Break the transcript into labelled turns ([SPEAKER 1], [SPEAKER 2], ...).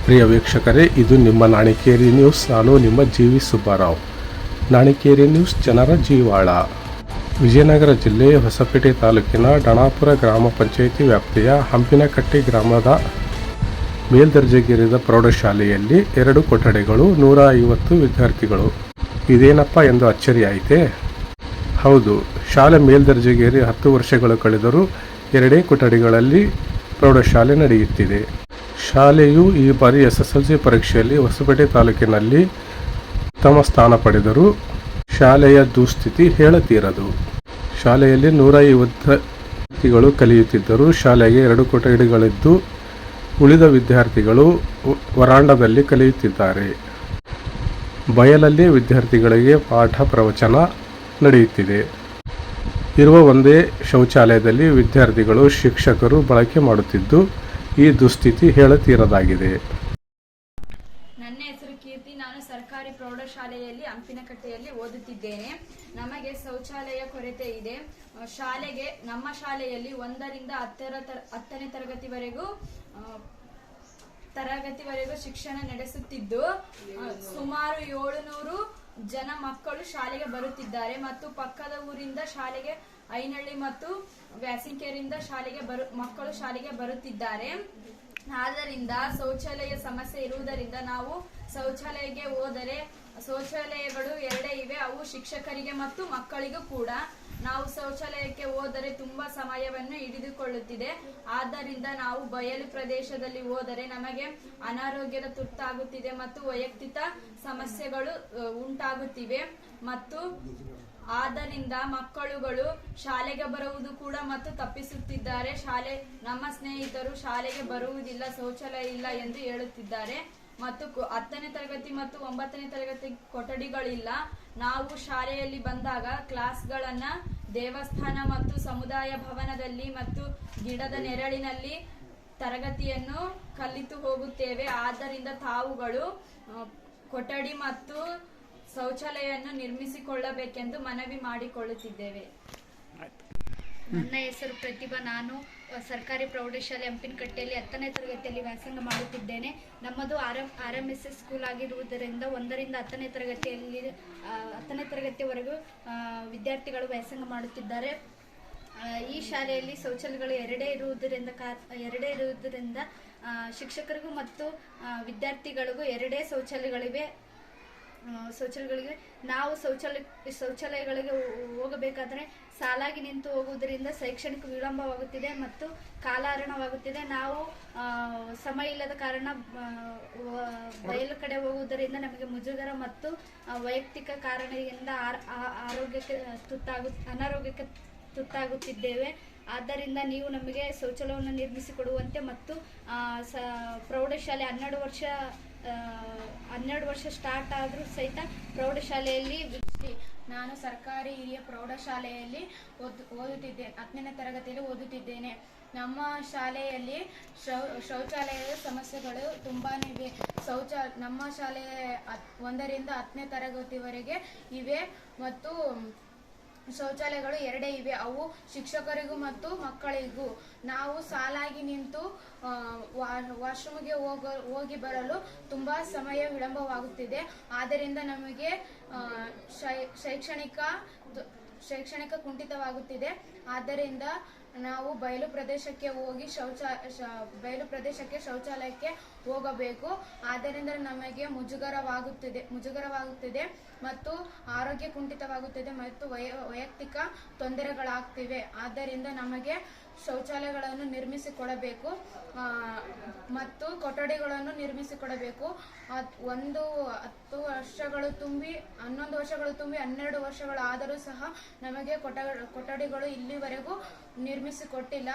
[SPEAKER 1] ಪ್ರಿಯ ವೀಕ್ಷಕರೇ, ಇದು ನಿಮ್ಮ ನಾಣಿಕೇರಿ ನ್ಯೂಸ್. ನಾನು ನಿಮ್ಮ ಜಿ.ವಿ. ಸುಬ್ಬಾರಾವ್. ನಾಣಿಕೇರಿ ನ್ಯೂಸ್ ಜನರ ಜೀವಾಳ. ವಿಜಯನಗರ ಜಿಲ್ಲೆ ಹೊಸಪೇಟೆ ತಾಲೂಕಿನ ಡಣಾಪುರ ಗ್ರಾಮ ಪಂಚಾಯಿತಿ ವ್ಯಾಪ್ತಿಯ ಹಂಪಿನಕಟ್ಟೆ ಗ್ರಾಮದ ಮೇಲ್ದರ್ಜೆಗೇರಿದ ಪ್ರೌಢಶಾಲೆಯಲ್ಲಿ 2 ಕೊಠಡಿಗಳು, 150 ವಿದ್ಯಾರ್ಥಿಗಳು. ಇದೇನಪ್ಪ ಎಂದು ಅಚ್ಚರಿಯಾಯಿತೆ? ಹೌದು, ಶಾಲೆ ಮೇಲ್ದರ್ಜೆಗೇರಿ 10 ವರ್ಷಗಳು ಕಳೆದರೂ 2 ಕೊಠಡಿಗಳಲ್ಲಿ ಪ್ರೌಢಶಾಲೆ ನಡೆಯುತ್ತಿದೆ. ಶಾಲೆಯು ಈ ಬಾರಿ SSLC ಪರೀಕ್ಷೆಯಲ್ಲಿ ಹೊಸಪೇಟೆ ತಾಲೂಕಿನಲ್ಲಿ ಉತ್ತಮ ಸ್ಥಾನ ಪಡೆದರೂ ಶಾಲೆಯ ದುಸ್ಥಿತಿ ಹೇಳತೀರದು. ಶಾಲೆಯಲ್ಲಿ 150 ವಿದ್ಯಾರ್ಥಿಗಳು ಕಲಿಯುತ್ತಿದ್ದರೂ ಶಾಲೆಗೆ 2 ಕೊಠಡಿಗಳಿದ್ದು ಉಳಿದ ವಿದ್ಯಾರ್ಥಿಗಳು ವರಾಂಡದಲ್ಲಿ ಕಲಿಯುತ್ತಿದ್ದಾರೆ. ಬಯಲಲ್ಲಿ ವಿದ್ಯಾರ್ಥಿಗಳಿಗೆ ಪಾಠ ಪ್ರವಚನ ನಡೆಯುತ್ತಿದೆ. ಇರುವ ಒಂದೇ ಶೌಚಾಲಯದಲ್ಲಿ ವಿದ್ಯಾರ್ಥಿಗಳು ಶಿಕ್ಷಕರು ಬಳಕೆ ಮಾಡುತ್ತಿದ್ದು ಈ ದುಸ್ಥಿತಿ ಹೇಳತೀರದಾಗಿದೆ.
[SPEAKER 2] ನನ್ನ ಹೆಸರು ಕೀರ್ತಿ. ನಾನು ಸರ್ಕಾರಿ ಪ್ರೌಢಶಾಲೆಯಲ್ಲಿ ಹಂಪಿನಕಟ್ಟೆಯಲ್ಲಿ ಓದುತ್ತಿದ್ದೇನೆ. ನಮಗೆ ಶೌಚಾಲಯ ಕೊರತೆ ಇದೆ. ನಮ್ಮ ಶಾಲೆಯಲ್ಲಿ 1ರಿಂದ 10ನೇ ತರಗತಿವರೆಗೂ ಶಿಕ್ಷಣ ನಡೆಸುತ್ತಿದ್ದು ಸುಮಾರು 700 ಜನ ಮಕ್ಕಳು ಶಾಲೆಗೆ ಬರುತ್ತಿದ್ದಾರೆ ಮತ್ತು ಪಕ್ಕದ ಊರಿಂದ ಶಾಲೆಗೆ ಐನಹಳ್ಳಿ ಮತ್ತು ವ್ಯಾಸಿಂಕೇರಿಂದ ಮಕ್ಕಳು ಶಾಲೆಗೆ ಬರುತ್ತಿದ್ದಾರೆ. ಆದ್ದರಿಂದ ಶೌಚಾಲಯ ಸಮಸ್ಯೆ ಇರುವುದರಿಂದ ನಾವು ಶೌಚಾಲಯಕ್ಕೆ ಹೋದರೆ ಶೌಚಾಲಯಗಳು 2 ಇವೆ. ಅವು ಶಿಕ್ಷಕರಿಗೆ ಮತ್ತು ಮಕ್ಕಳಿಗೂ ಕೂಡ. ನಾವು ಶೌಚಾಲಯಕ್ಕೆ ಹೋದರೆ ತುಂಬಾ ಸಮಯವನ್ನು ಹಿಡಿದುಕೊಳ್ಳುತ್ತಿದೆ. ಆದ್ದರಿಂದ ನಾವು ಬಯಲು ಪ್ರದೇಶದಲ್ಲಿ ಹೋದರೆ ನಮಗೆ ಅನಾರೋಗ್ಯದ ತುತ್ತಾಗುತ್ತಿದೆ ಮತ್ತು ವೈಯಕ್ತಿಕ ಸಮಸ್ಯೆಗಳು ಉಂಟಾಗುತ್ತಿವೆ. ಮತ್ತು ಆದ್ದರಿಂದ ಮಕ್ಕಳುಗಳು ಶಾಲೆಗೆ ಬರುವುದು ಕೂಡ ಮತ್ತು ತಪ್ಪಿಸುತ್ತಿದ್ದಾರೆ. ನಮ್ಮ ಸ್ನೇಹಿತರು ಶಾಲೆಗೆ ಬರುವುದಿಲ್ಲ, ಶೌಚಾಲಯ ಇಲ್ಲ ಎಂದು ಹೇಳುತ್ತಿದ್ದಾರೆ. ಮತ್ತು 10ನೇ ತರಗತಿ ಮತ್ತು 9ನೇ ತರಗತಿ ಕೊಠಡಿಗಳಿಲ್ಲ. ನಾವು ಶಾಲೆಯಲ್ಲಿ ಬಂದಾಗ ಕ್ಲಾಸ್ಗಳನ್ನ ದೇವಸ್ಥಾನ ಮತ್ತು ಸಮುದಾಯ ಭವನದಲ್ಲಿ ಮತ್ತು ಗಿಡದ ನೆರಳಿನಲ್ಲಿ ತರಗತಿಯನ್ನು ಕಲಿತು ಹೋಗುತ್ತೇವೆ. ಆದ್ದರಿಂದ ತಾವುಗಳು ಕೊಠಡಿ ಮತ್ತು ಶೌಚಾಲಯವನ್ನು ನಿರ್ಮಿಸಿಕೊಳ್ಳಬೇಕೆಂದು ಮನವಿ ಮಾಡಿಕೊಳ್ಳುತ್ತಿದ್ದೇವೆ.
[SPEAKER 3] ನನ್ನ ಹೆಸರು ಪ್ರತಿಭಾ. ನಾನು ಸರ್ಕಾರಿ ಪ್ರೌಢಶಾಲೆ ಹಂಪಿನಕಟ್ಟೆಯಲ್ಲಿ 10ನೇ ತರಗತಿಯಲ್ಲಿ ವ್ಯಾಸಂಗ ಮಾಡುತ್ತಿದ್ದೇನೆ. ನಮ್ಮದು RMSS ಸ್ಕೂಲ್ ಆಗಿರುವುದರಿಂದ 1ರಿಂದ 10ನೇ ತರಗತಿಯವರೆಗೂ ವಿದ್ಯಾರ್ಥಿಗಳು ವ್ಯಾಸಂಗ ಮಾಡುತ್ತಿದ್ದಾರೆ. ಈ ಶಾಲೆಯಲ್ಲಿ ಶೌಚಾಲಯಗಳು 2 ಇರುವುದರಿಂದ ಶಿಕ್ಷಕರಿಗೂ ಮತ್ತು ವಿದ್ಯಾರ್ಥಿಗಳಿಗೂ 2 ಶೌಚಾಲಯಗಳಿವೆ. ನಾವು ಶೌಚಾಲಯಗಳಿಗೆ ಹೋಗಬೇಕಾದರೆ ಸಾಲಾಗಿ ನಿಂತು ಹೋಗುವುದರಿಂದ ಶೈಕ್ಷಣಿಕ ವಿಳಂಬವಾಗುತ್ತಿದೆ ಮತ್ತು ಕಾಲಹರಣವಾಗುತ್ತಿದೆ. ನಾವು ಸಮಯ ಇಲ್ಲದ ಕಾರಣ ಬಯಲು ಕಡೆ ಹೋಗುವುದರಿಂದ ನಮಗೆ ಮುಜುಗರ ಮತ್ತು ವೈಯಕ್ತಿಕ ಕಾರಣದಿಂದ ಅನಾರೋಗ್ಯಕ್ಕೆ ತುತ್ತಾಗುತ್ತಿದ್ದೇವೆ. ಆದ್ದರಿಂದ ನೀವು ನಮಗೆ ಶೌಚಾಲಯವನ್ನು ನಿರ್ಮಿಸಿಕೊಡುವಂತೆ ಮತ್ತು ಪ್ರೌಢಶಾಲೆ 12 ವರ್ಷ ಸ್ಟಾರ್ಟ್ ಆದರೂ ಸಹಿತ ಪ್ರೌಢಶಾಲೆಯಲ್ಲಿ
[SPEAKER 4] ನಾನು ಸರ್ಕಾರಿ ಹಿರಿಯ ಪ್ರೌಢಶಾಲೆಯಲ್ಲಿ ಓದುತ್ತಿದ್ದೇನೆ. 10ನೇ ತರಗತಿಯಲ್ಲಿ ಓದುತ್ತಿದ್ದೇನೆ. ನಮ್ಮ ಶಾಲೆಯಲ್ಲಿ ಶೌಚಾಲಯದ ಸಮಸ್ಯೆಗಳು ತುಂಬಾನೇ ಇವೆ. ನಮ್ಮ ಶಾಲೆ 1ರಿಂದ 10ನೇ ತರಗತಿವರೆಗೆ ಇವೆ ಮತ್ತು ಶೌಚಾಲಯಗಳು 2 ಇವೆ. ಅವು ಶಿಕ್ಷಕರಿಗೂ ಮತ್ತು ಮಕ್ಕಳಿಗೂ. ನಾವು ಸಾಲಾಗಿ ನಿಂತು ವಾಶ್ರೂಮ್ಗೆ ಹೋಗಿ ಬರಲು ತುಂಬಾ ಸಮಯ ವಿಳಂಬವಾಗುತ್ತಿದೆ. ಆದ್ದರಿಂದ ನಮಗೆ ಶೈಕ್ಷಣಿಕ ಕುಂಠಿತವಾಗುತ್ತಿದೆ. ಆದ್ದರಿಂದ ನಾವು ಬಯಲು ಪ್ರದೇಶಕ್ಕೆ ಶೌಚಾಲಯಕ್ಕೆ ಹೋಗಬೇಕು. ಆದ್ದರಿಂದ ನಮಗೆ ಮುಜುಗರವಾಗುತ್ತಿದೆ ಮತ್ತು ಆರೋಗ್ಯ ಕುಂಠಿತವಾಗುತ್ತಿದೆ ಮತ್ತು ವೈಯಕ್ತಿಕ ತೊಂದರೆಗಳಾಗ್ತಿವೆ. ಆದ್ದರಿಂದ ನಮಗೆ ಶೌಚಾಲಯಗಳನ್ನು ನಿರ್ಮಿಸಿಕೊಡಬೇಕು ಮತ್ತು ಕೊಠಡಿಗಳನ್ನು ನಿರ್ಮಿಸಿಕೊಡಬೇಕು. 11 ವರ್ಷಗಳು ತುಂಬಿ 12 ವರ್ಷಗಳಾದರೂ ಸಹ ನಮಗೆ ಕೊಠಡಿಗಳು ಇಲ್ಲಿವರೆಗೂ ನಿರ್ಮಿಸಿಕೊಟ್ಟಿಲ್ಲ.